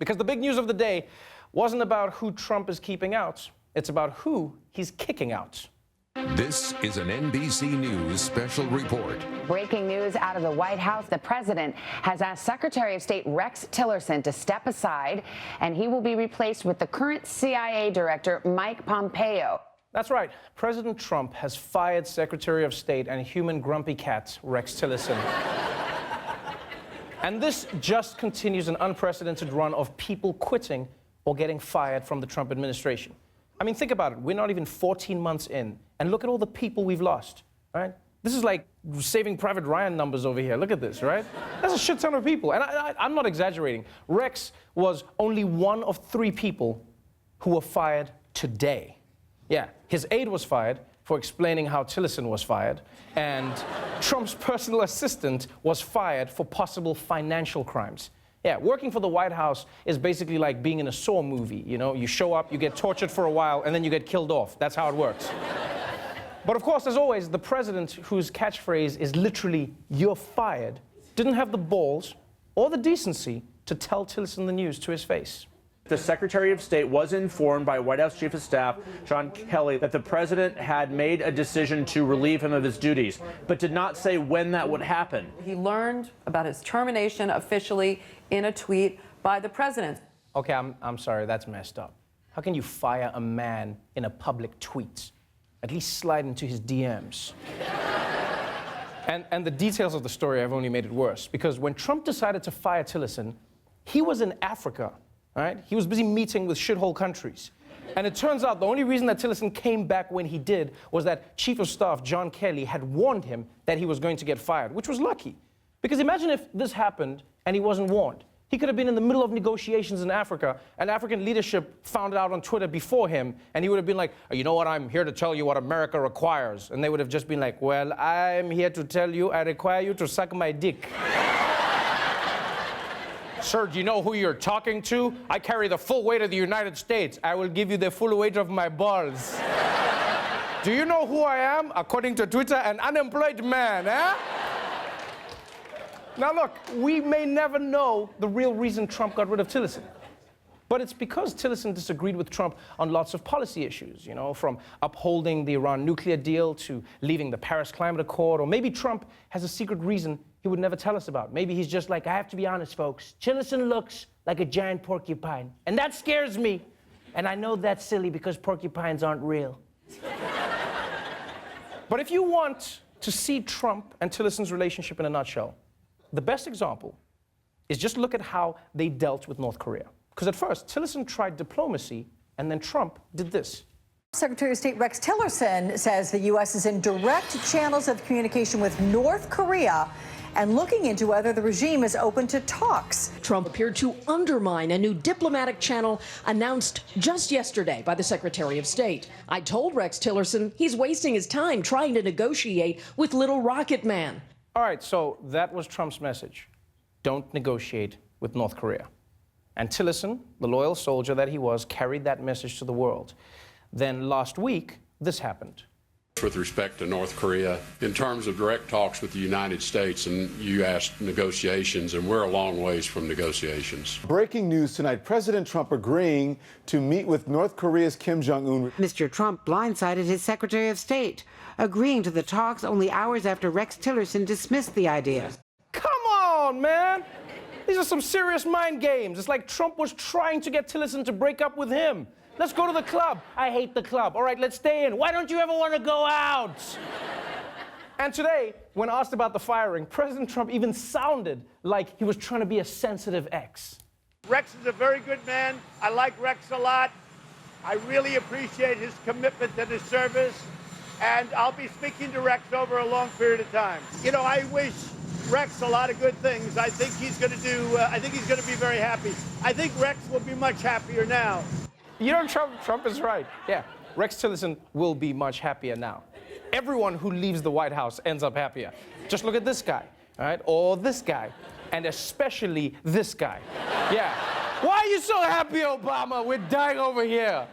Because the big news of the day wasn't about who Trump is keeping out. It's about who he's kicking out. This is an NBC News special report. Breaking news out of the White House. The president has asked Secretary of State Rex Tillerson to step aside, and he will be replaced with the current CIA director, Mike Pompeo. That's right. President Trump has fired Secretary of State and human grumpy cat, Rex Tillerson. And this just continues an unprecedented run of people quitting or getting fired from the Trump administration. I mean, think about it. We're not even 14 months in, and look at all the people we've lost, right? This is like Saving Private Ryan numbers over here. Look at this, right? That's a shit ton of people. And I'm not exaggerating. Rex was only one of 3 people who were fired today. Yeah, his aide was fired for explaining how Tillerson was fired, and Trump's personal assistant was fired for possible financial crimes. Yeah, working for the White House is basically like being in a Saw movie, you know? You show up, you get tortured for a while, and then you get killed off. That's how it works. But of course, as always, the president, whose catchphrase is literally, "You're fired," didn't have the balls or the decency to tell Tillerson the news to his face. The Secretary of State was informed by White House Chief of Staff John Kelly that the president had made a decision to relieve him of his duties, but did not say when that would happen. He learned about his termination officially in a tweet by the president. Okay, I'm sorry, that's messed up. How can you fire a man in a public tweet? At least slide into his DMs. And the details of the story have only made it worse, because when Trump decided to fire Tillerson, he was in Africa. All right? He was busy meeting with shithole countries. And it turns out the only reason that Tillerson came back when he did was that Chief of Staff John Kelly had warned him that he was going to get fired, which was lucky. Because imagine if this happened and he wasn't warned. He could have been in the middle of negotiations in Africa, and African leadership found it out on Twitter before him, and he would have been like, "You know what, I'm here to tell you what America requires." And they would have just been like, "Well, I'm here to tell you I require you to suck my dick." "Sir, do you know who you're talking to? I carry the full weight of the United States. I will give you the full weight of my balls." "Do you know who I am? According to Twitter, an unemployed man, eh?" Now look, we may never know the real reason Trump got rid of Tillerson. But it's because Tillerson disagreed with Trump on lots of policy issues, you know, from upholding the Iran nuclear deal to leaving the Paris Climate Accord, or maybe Trump has a secret reason he would never tell us about. Maybe he's just like, "I have to be honest, folks, Tillerson looks like a giant porcupine, and that scares me. And I know that's silly because porcupines aren't real." But if you want to see Trump and Tillerson's relationship in a nutshell, the best example is just look at how they dealt with North Korea. Because at first, Tillerson tried diplomacy, and then Trump did this. Secretary of State Rex Tillerson says the U.S. is in direct channels of communication with North Korea and looking into whether the regime is open to talks. Trump appeared to undermine a new diplomatic channel announced just yesterday by the Secretary of State. "I told Rex Tillerson he's wasting his time trying to negotiate with Little Rocket Man." All right, so that was Trump's message. Don't negotiate with North Korea. And Tillerson, the loyal soldier that he was, carried that message to the world. Then last week, this happened. With respect to North Korea, in terms of direct talks with the United States, and you asked negotiations, and we're a long ways from negotiations. Breaking news tonight, President Trump agreeing to meet with North Korea's Kim Jong-un. Mr. Trump blindsided his Secretary of State, agreeing to the talks only hours after Rex Tillerson dismissed the idea. Come on, man! These are some serious mind games. It's like Trump was trying to get Tillerson to break up with him. Let's go to the club. I hate the club. All right, let's stay in. Why don't you ever want to go out? And today, when asked about the firing, President Trump even sounded like he was trying to be a sensitive ex. Rex is a very good man. I like Rex a lot. I really appreciate his commitment to the service. And I'll be speaking to Rex over a long period of time. You know, I wish Rex a lot of good things. I think he's going to be very happy. I think Rex will be much happier now. You know, Trump is right. Yeah, Rex Tillerson will be much happier now. Everyone who leaves the White House ends up happier. Just look at this guy, all right? Or this guy, and especially this guy. Yeah. Why are you so happy, Obama? We're dying over here.